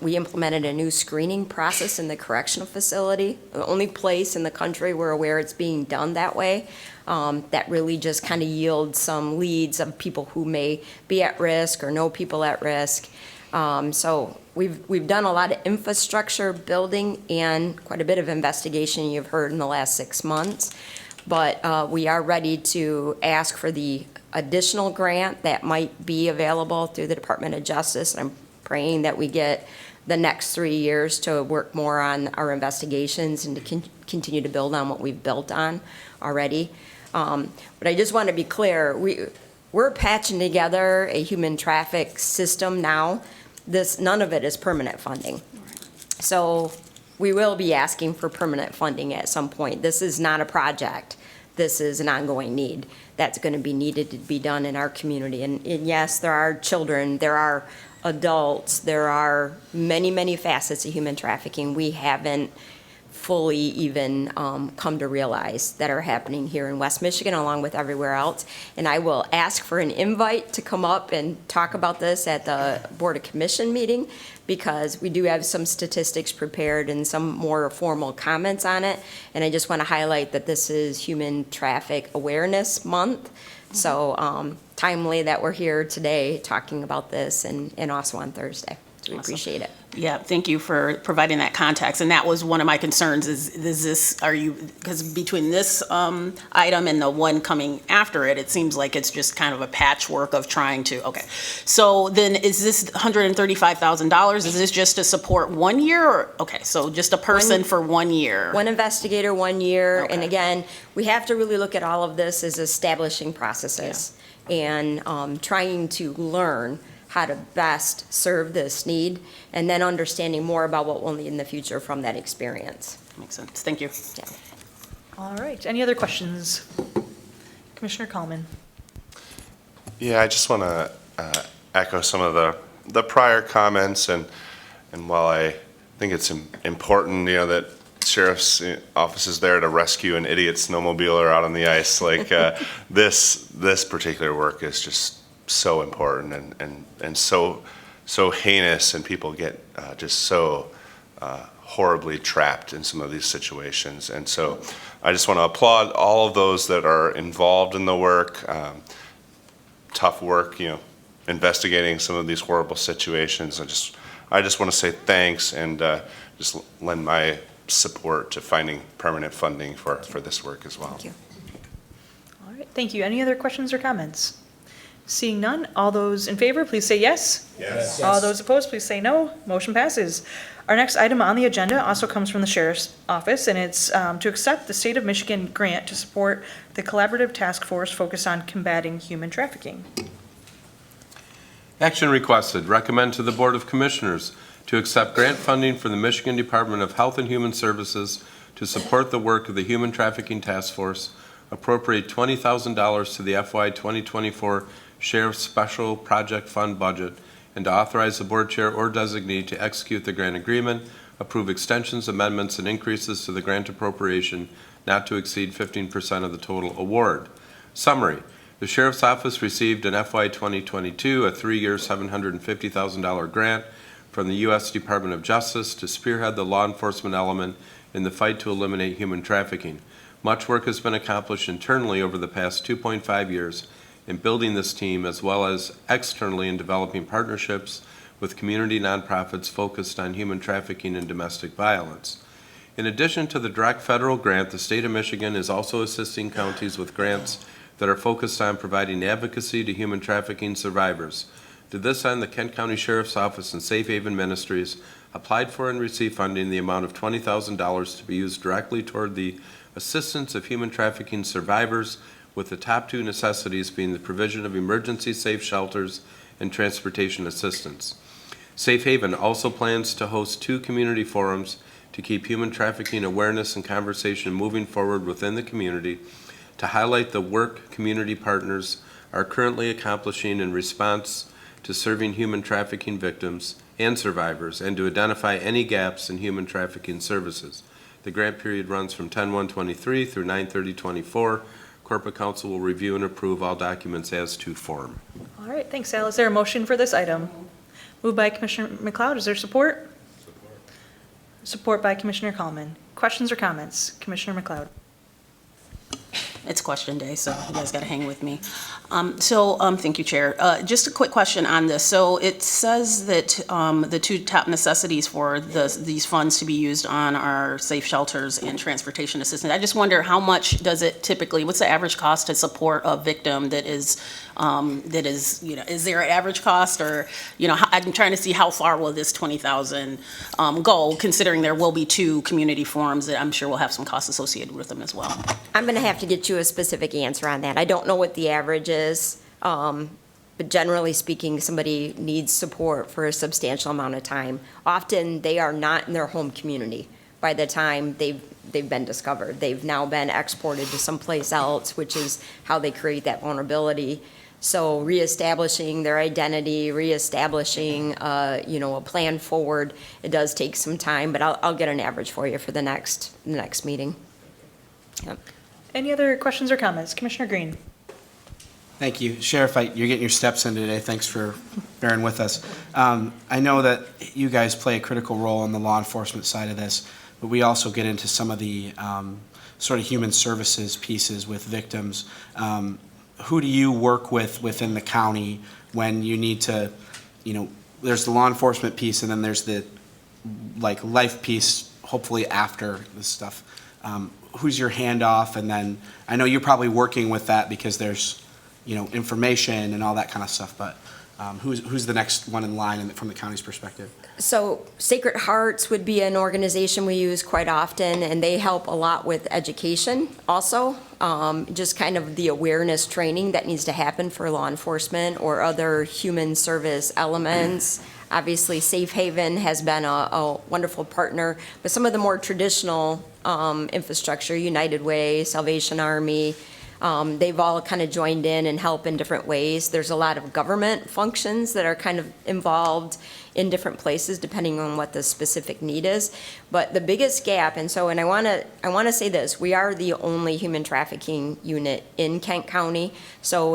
We implemented a new screening process in the correctional facility, the only place in the country we're aware it's being done that way. That really just kind of yields some leads of people who may be at risk or know people at risk. So we've done a lot of infrastructure building and quite a bit of investigation you've heard in the last 6 months. But we are ready to ask for the additional grant that might be available through the Department of Justice. I'm praying that we get the next 3 years to work more on our investigations and to continue to build on what we've built on already. But I just want to be clear, we're patching together a human traffic system now. None of it is permanent funding. So we will be asking for permanent funding at some point. This is not a project. This is an ongoing need that's going to be needed to be done in our community. And yes, there are children, there are adults, there are many, many facets of human trafficking we haven't fully even come to realize that are happening here in West Michigan along with everywhere else. And I will ask for an invite to come up and talk about this at the Board of Commission meeting, because we do have some statistics prepared and some more formal comments on it. And I just want to highlight that this is Human Traffic Awareness Month. So timely that we're here today talking about this and also on Thursday. So we appreciate it. Yeah, thank you for providing that context. And that was one of my concerns is this, because between this item and the one coming after it, it seems like it's just kind of a patchwork of trying to, okay. So then is this $135,000? Is this just to support 1 year? Or, okay, so just a person for 1 year? One investigator, 1 year. And Okay. again, we have to really look at all of this as establishing processes and trying to learn how to best serve this need, and then understanding more about what we'll need in the future from that experience. Makes sense. Thank you. Yeah. All right, any other questions? Commissioner Coleman. Yeah, I just want to echo some of the prior comments, and while I think it's important, that sheriff's office is there to rescue an idiot snowmobiler out on the ice, like this particular work is just so important and so heinous, and people get just so horribly trapped in some of these situations. And so I just want to applaud all of those that are involved in the work. Tough work, investigating some of these horrible situations. I just want to say thanks and just lend my support to finding permanent funding for this work as well. Thank you. All right, thank you. Any other questions or comments? Seeing none, all those in favor, please say yes. Yes. All those opposed, please say no. Motion passes. Our next item on the agenda also comes from the Sheriff's Office, and it's to accept the State of Michigan grant to support the collaborative task force focused on combating human trafficking. Action requested. Recommend to the Board of Commissioners to accept grant funding for the Michigan Department of Health and Human Services to support the work of the Human Trafficking Task Force, appropriate $20,000 to the FY 2024 Sheriff's Special Project Fund budget, and to authorize the board chair or designee to execute the grant agreement, approve extensions, amendments, and increases to the grant appropriation not to exceed 15% of the total award. Summary. The Sheriff's Office received in FY 2022 a 3-year $750,000 grant from the U.S. Department of Justice to spearhead the law enforcement element in the fight to eliminate human trafficking. Much work has been accomplished internally over the past 2.5 years in building this team, as well as externally in developing partnerships with community nonprofits focused on human trafficking and domestic violence. In addition to the direct federal grant, the state of Michigan is also assisting counties with grants that are focused on providing advocacy to human trafficking survivors. To this end, the Kent County Sheriff's Office and Safe Haven Ministries applied for and received funding in the amount of $20,000 to be used directly toward the assistance of human trafficking survivors, with the top two necessities being the provision of emergency safe shelters and transportation assistance. Safe Haven also plans to host 2 community forums to keep human trafficking awareness and conversation moving forward within the community, to highlight the work community partners are currently accomplishing in response to serving human trafficking victims and survivors, and to identify any gaps in human trafficking services. The grant period runs from 10/1/23 through 9/30/24. Corporate Counsel will review and approve all documents as to form. All right, thanks, Al. Is there a motion for this item? Moved by Commissioner McLeod. Is there support? Support by Commissioner Coleman. Questions or comments? Commissioner McLeod. It's question day, so you guys got to hang with me. Thank you, Chair. Just a quick question on this. So it says that the 2 top necessities for these funds to be used on are safe shelters and transportation assistance. I just wonder, how much does it typically, what's the average cost to support a victim that is, is there an average cost, or, I'm trying to see how far will this 20,000 go, considering there will be 2 community forums that I'm sure will have some costs associated with them as well. I'm going to have to get you a specific answer on that. I don't know what the average is, but generally speaking, somebody needs support for a substantial amount of time. Often, they are not in their home community by the time they've been discovered. They've now been exported to someplace else, which is how they create that vulnerability. So reestablishing their identity, reestablishing, a plan forward, it does take some time, but I'll get an average for you for the next meeting. Yep. Any other questions or comments? Commissioner Green? Thank you. Sheriff, you're getting your steps in today. Thanks for bearing with us. I know that you guys play a critical role in the law enforcement side of this, but we also get into some of the sort of human services pieces with victims. Who do you work with within the county when you need to, there's the law enforcement piece and then there's the life piece, hopefully after this stuff. Who's your handoff? And then I know you're probably working with that because there's information and all that kind of stuff, but who's the next one in line from the county's perspective? So Sacred Hearts would be an organization we use quite often, and they help a lot with education also, just kind of the awareness training that needs to happen for law enforcement or other human service elements. Obviously, Safe Haven has been a wonderful partner, but some of the more traditional infrastructure, United Way, Salvation Army, they've all kind of joined in and help in different ways. There's a lot of government functions that are kind of involved in different places depending on what the specific need is. But the biggest gap, and I want to say this, we are the only human trafficking unit in Kent County. So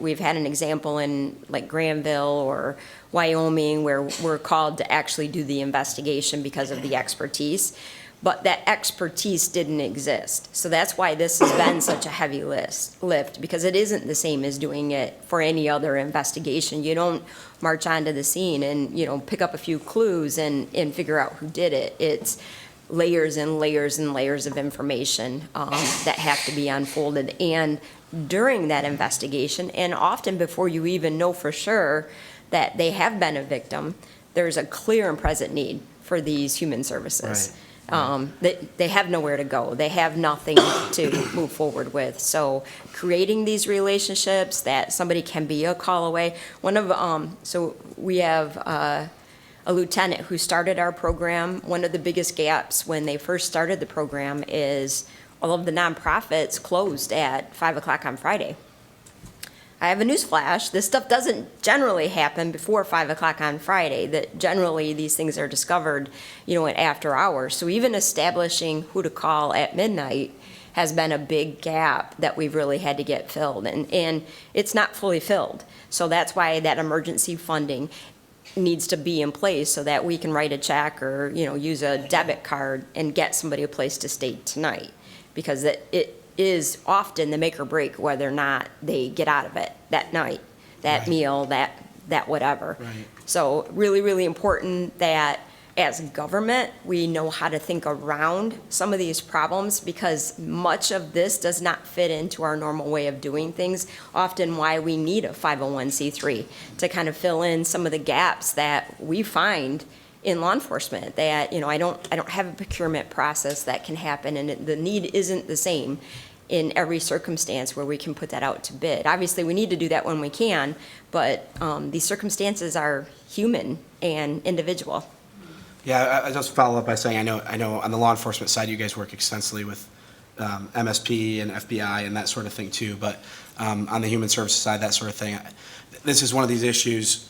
we've had an example in like Granville or Wyoming where we're called to actually do the investigation because of the expertise. But that expertise didn't exist. So that's why this has been such a heavy lift, because it isn't the same as doing it for any other investigation. You don't march onto the scene and, pick up a few clues and figure out who did it. It's layers and layers and layers of information that have to be unfolded. And during that investigation, and often before you even know for sure that they have been a victim, there's a clear and present need for these human services. Right. They have nowhere to go. They have nothing to move forward with. So creating these relationships that somebody can be a call away. So we have a lieutenant who started our program. One of the biggest gaps when they first started the program is all of the nonprofits closed at 5 o'clock on Friday. I have a news flash. This stuff doesn't generally happen before 5 o'clock on Friday. That generally these things are discovered, at after hours. So even establishing who to call at midnight has been a big gap that we've really had to get filled. And it's not fully filled. So that's why that emergency funding needs to be in place so that we can write a check or, use a debit card and get somebody a place to stay tonight. Because it is often the make or break whether or not they get out of it that night, that meal, that whatever. Right. So really, really important that as government, we know how to think around some of these problems because much of this does not fit into our normal way of doing things, often why we need a 501c3 to kind of fill in some of the gaps that we find in law enforcement that, I don't have a procurement process that can happen and the need isn't the same in every circumstance where we can put that out to bid. Obviously, we need to do that when we can, but these circumstances are human and individual. Yeah, I just follow up by saying I know on the law enforcement side, you guys work extensively with MSP and FBI and that sort of thing too, but on the human services side, that sort of thing, this is one of these issues.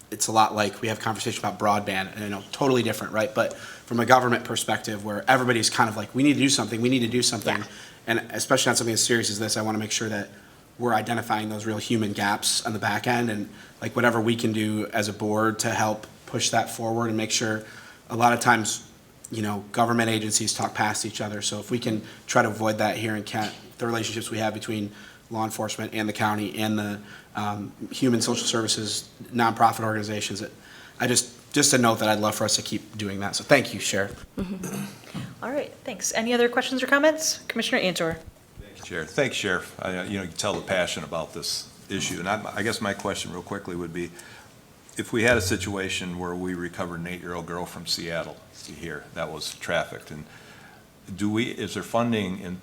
It's a lot like we have conversation about broadband, and totally different, right? But from a government perspective, where everybody's kind of like, we need to do something, yeah. And especially on something as serious as this, I want to make sure that we're identifying those real human gaps on the back end, and like whatever we can do as a board to help push that forward and make sure. A lot of times, government agencies talk past each other, so if we can try to avoid that here in Kent, the relationships we have between law enforcement and the county and the human social services nonprofit organizations. Just a note that I'd love for us to keep doing that. So thank you, Sheriff. Mm-hmm. All right, thanks. Any other questions or comments? Commissioner Antor. Thank you, Chair. Thanks, Sheriff. You can tell the passion about this issue. And I guess my question real quickly would be, if we had a situation where we recovered an 8-year-old girl from Seattle here that was trafficked, and is there funding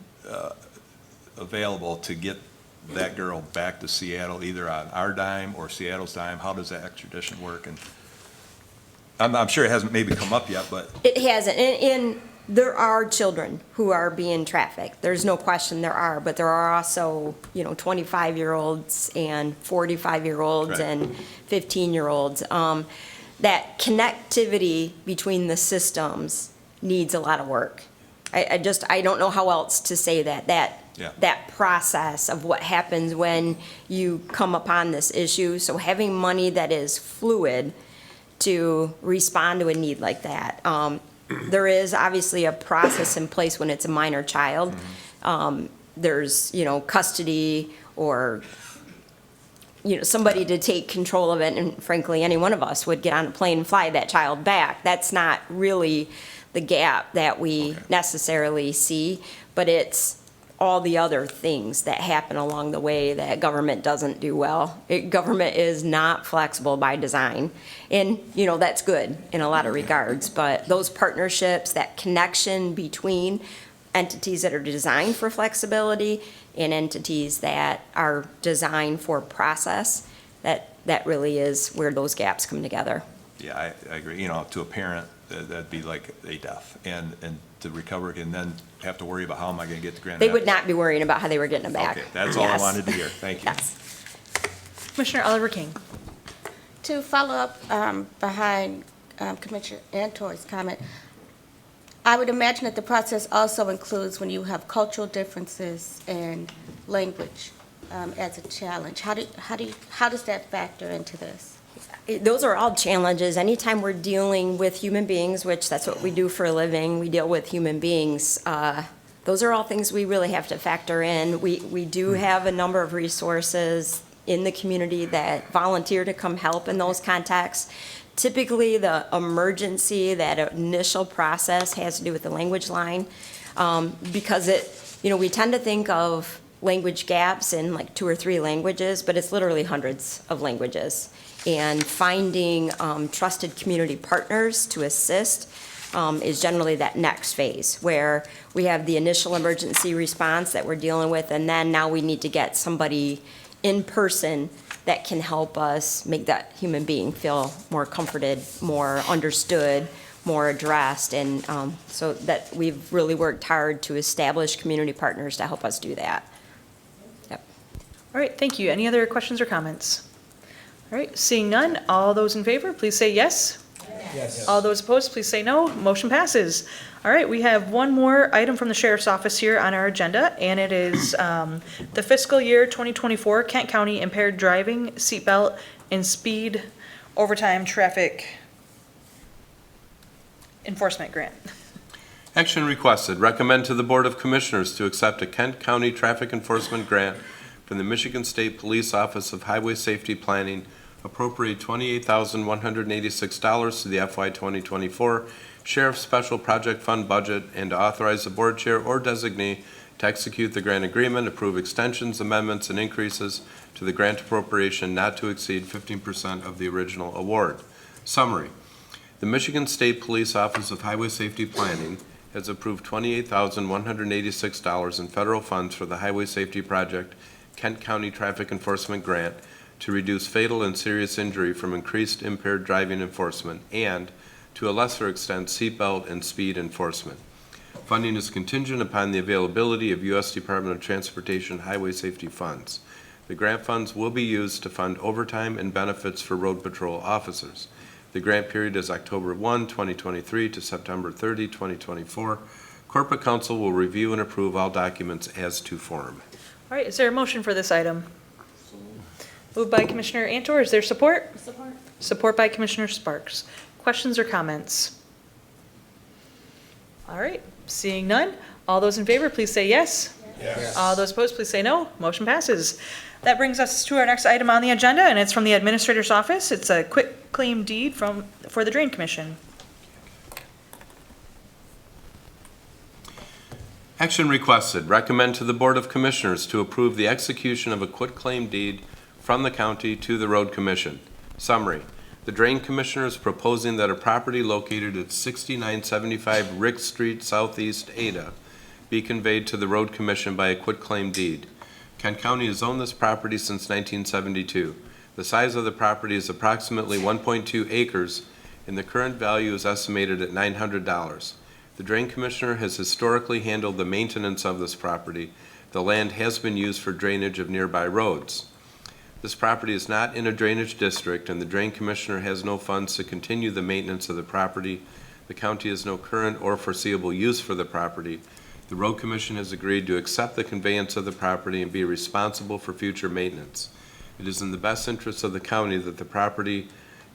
available to get that girl back to Seattle, either on our dime or Seattle's dime? How does that extradition work? And I'm sure it hasn't maybe come up yet, but It hasn't. And there are children who are being trafficked. There's no question there are, but there are also, 25-year-olds and 45-year-olds Right. and 15-year-olds. That connectivity between the systems needs a lot of work. I don't know how else to say that. Yeah. That process of what happens when you come upon this issue. So having money that is fluid to respond to a need like that. There is obviously a process in place when it's a minor child. There's, custody or, somebody to take control of it. And frankly, any one of us would get on a plane and fly that child back. That's not really the gap that we necessarily see, but it's all the other things that happen along the way that government doesn't do well. Government is not flexible by design, and, that's good in a lot of regards, but those partnerships, that connection between entities that are designed for flexibility and entities that are designed for process, that really is where those gaps come together. Yeah, I agree. To a parent, that'd be like a death. And to recover and then have to worry about how am I going to get the grant. They would not be worrying about how they were getting it back. Okay, that's all I Yes. wanted to hear. Thank you. Yes. Commissioner Oliver King. To follow up behind Commissioner Antor's comment, I would imagine that the process also includes when you have cultural differences and language as a challenge. How does that factor into this? Those are all challenges. Anytime we're dealing with human beings, which that's what we do for a living, we deal with human beings. Those are all things we really have to factor in. We do have a number of resources in the community that volunteer to come help in those contexts. Typically, the emergency, that initial process has to do with the language line, because we tend to think of language gaps in like 2 or 3 languages, but it's literally hundreds of languages. And finding trusted community partners to assist is generally that next phase, where we have the initial emergency response that we're dealing with, and then now we need to get somebody in person that can help us make that human being feel more comforted, more understood, more addressed. And so that we've really worked hard to establish community partners to help us do that. Yep. All right, thank you. Any other questions or comments? All right, seeing none, all those in favor, please say yes. Yes. All those opposed, please say no. Motion passes. All right, we have one more item from the Sheriff's Office here on our agenda, and it is the fiscal year 2024 Kent County Impaired Driving, Seatbelt, and Speed Overtime Traffic Enforcement Grant. Action requested, recommend to the Board of Commissioners to accept a Kent County Traffic Enforcement Grant from the Michigan State Police Office of Highway Safety Planning, appropriate $28,186 to the FY 2024 Sheriff's Special Project Fund budget, and to authorize the board chair or designee to execute the grant agreement, approve extensions, amendments, and increases to the grant appropriation not to exceed 15% of the original award. Summary. The Michigan State Police Office of Highway Safety Planning has approved $28,186 in federal funds for the Highway Safety Project Kent County Traffic Enforcement Grant to reduce fatal and serious injury from increased impaired driving enforcement and, to a lesser extent, seatbelt and speed enforcement. Funding is contingent upon the availability of U.S. Department of Transportation highway safety funds. The grant funds will be used to fund overtime and benefits for road patrol officers. The grant period is October 1, 2023 to September 30, 2024. Corporate Counsel will review and approve all documents as to form. All right, is there a motion for this item? Moved by Commissioner Antor, is there support? Support. Support by Commissioner Sparks. Questions or comments? All right, seeing none, all those in favor, please say yes. Yes. All those opposed, please say no. Motion passes. That brings us to our next item on the agenda, and it's from the Administrator's Office. It's a quit claim deed for the Drain Commission. Action requested, recommend to the Board of Commissioners to approve the execution of a quitclaim deed from the county to the Road Commission. Summary, the Drain Commissioner is proposing that a property located at 6975 Rick Street Southeast, Ada, be conveyed to the Road Commission by a quitclaim deed. Kent County has owned this property since 1972. The size of the property is approximately 1.2 acres, and the current value is estimated at $900. The Drain Commissioner has historically handled the maintenance of this property. The land has been used for drainage of nearby roads. This property is not in a drainage district, and the Drain Commissioner has no funds to continue the maintenance of the property. The county has no current or foreseeable use for the property. The Road Commission has agreed to accept the conveyance of the property and be responsible for future maintenance. It is in the best interest of the county that the property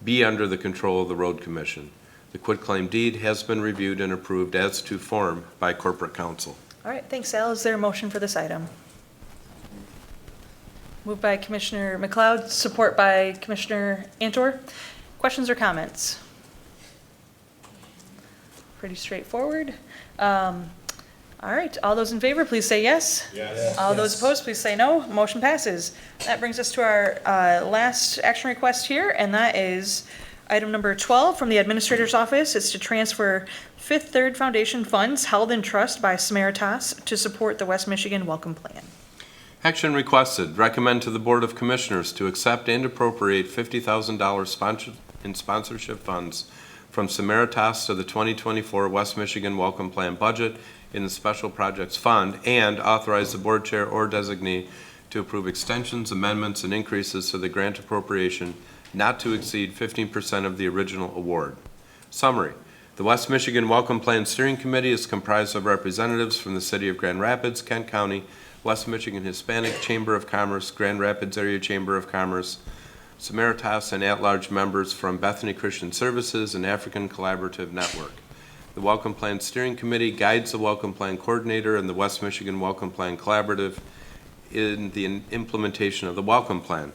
be under the control of the Road Commission. The quitclaim deed has been reviewed and approved as to form by Corporate Counsel. All right, thanks, Al. Is there a motion for this item? Moved by Commissioner McLeod, support by Commissioner Antor. Questions or comments? Pretty straightforward. All right, all those in favor, please say yes. Yes. All those opposed, please say no. Motion passes. That brings us to our last action request here, and that is item number 12 from the Administrator's Office. It's to transfer Fifth Third Foundation funds held in trust by Samaritas to support the West Michigan Welcome Plan. Action requested. Recommend to the Board of Commissioners to accept and appropriate $50,000 in sponsorship funds from Samaritas to the 2024 West Michigan Welcome Plan budget in the Special Projects Fund, and authorize the Board Chair or designee to approve extensions, amendments, and increases to the grant appropriation not to exceed 15% of the original award. Summary. The West Michigan Welcome Plan Steering Committee is comprised of representatives from the City of Grand Rapids, Kent County, West Michigan Hispanic Chamber of Commerce, Grand Rapids Area Chamber of Commerce, Samaritas, and at-large members from Bethany Christian Services and African Collaborative Network. The Welcome Plan Steering Committee guides the Welcome Plan Coordinator and the West Michigan Welcome Plan Collaborative in the implementation of the Welcome Plan.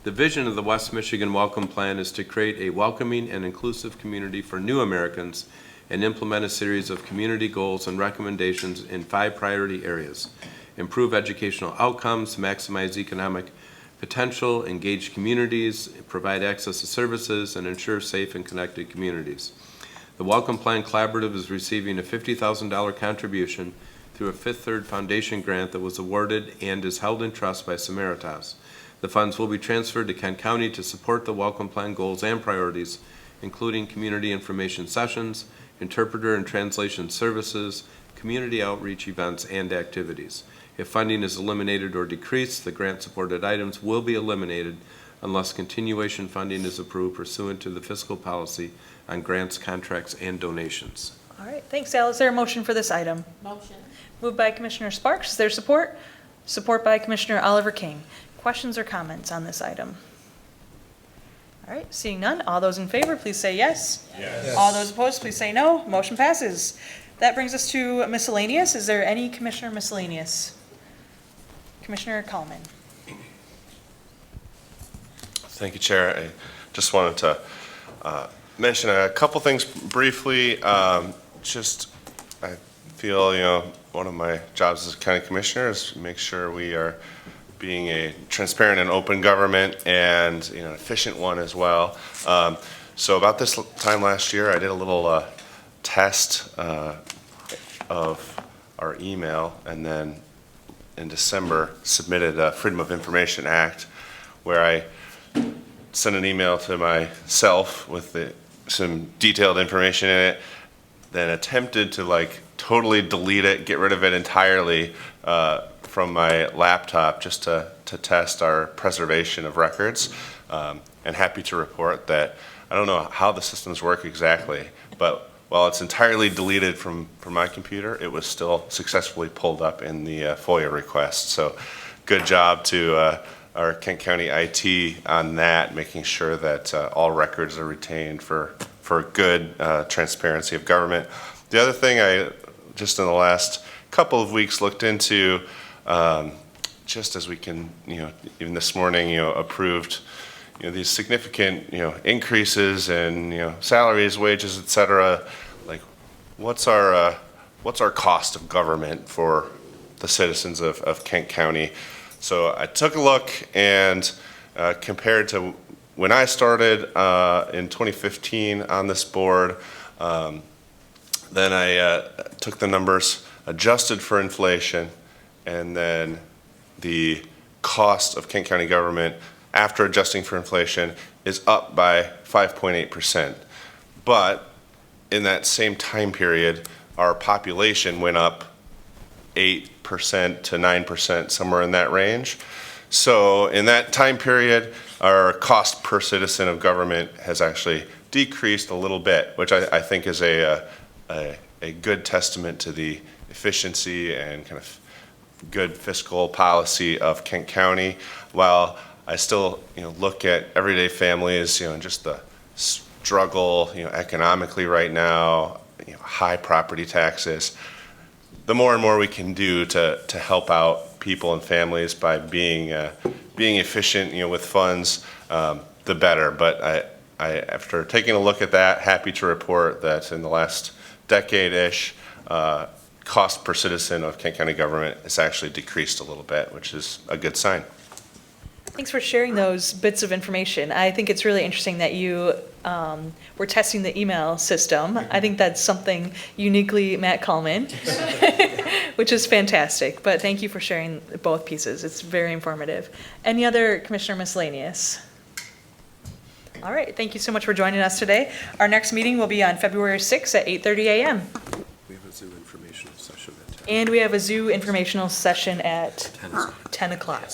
The vision of the West Michigan Welcome Plan is to create a welcoming and inclusive community for new Americans and implement a series of community goals and recommendations in 5 priority areas: improve educational outcomes, maximize economic potential, engage communities, provide access to services, and ensure safe and connected communities. The Welcome Plan Collaborative is receiving a $50,000 contribution through a Fifth Third Foundation grant that was awarded and is held in trust by Samaritas. The funds will be transferred to Kent County to support the Welcome Plan goals and priorities, including community information sessions, interpreter and translation services, community outreach events, and activities. If funding is eliminated or decreased, the grant-supported items will be eliminated unless continuation funding is approved pursuant to the fiscal policy on grants, contracts, and donations. All right, thanks, Al. Is there a motion for this item? Motion. Moved by Commissioner Sparks. Is there support? Support by Commissioner Oliver King. Questions or comments on this item? All right, seeing none, all those in favor, please say yes. Yes. All those opposed, please say no. Motion passes. That brings us to miscellaneous. Is there any Commissioner miscellaneous? Commissioner Kallman. Thank you, Chair. I just wanted to mention a couple things briefly. I feel, one of my jobs as a county commissioner is to make sure we are being a transparent and open government and, an efficient one as well. So about this time last year, I did a little test of our email, and then in December submitted a Freedom of Information Act, where I sent an email to myself with some detailed information in it, then attempted to totally delete it, get rid of it entirely from my laptop just to test our preservation of records. And happy to report that I don't know how the systems work exactly, but while it's entirely deleted from my computer, it was still successfully pulled up in the FOIA request. So good job to our Kent County IT on that, making sure that all records are retained for good transparency of government. The other thing I, just in the last couple of weeks, looked into, just as we can, even this morning, approved, these significant, increases in, salaries, wages, et cetera. What's our cost of government for the citizens of Kent County? So I took a look and compared to when I started in 2015 on this board, then I took the numbers, adjusted for inflation, and then the cost of Kent County government after adjusting for inflation is up by 5.8%. But in that same time period, our population went up 8% to 9%, somewhere in that range. So in that time period, our cost per citizen of government has actually decreased a little bit, which I think is a good testament to the efficiency and kind of good fiscal policy of Kent County. While I still, look at everyday families, and just the struggle, economically right now, high property taxes, the more and more we can do to help out people and families by being efficient, with funds, the better. But after taking a look at that, happy to report that in the last decade-ish, cost per citizen of Kent County government has actually decreased a little bit, which is a good sign. Thanks for sharing those bits of information. I think it's really interesting that you were testing the email system. I think that's something uniquely Matt Coleman, which is fantastic. But thank you for sharing both pieces. It's very informative. Any other Commissioner miscellaneous? All right, thank you so much for joining us today. Our next meeting will be on February 6th at 8:30 a.m. We have a Zoom informational session at 10. And we have a zoo informational session at 10 o'clock.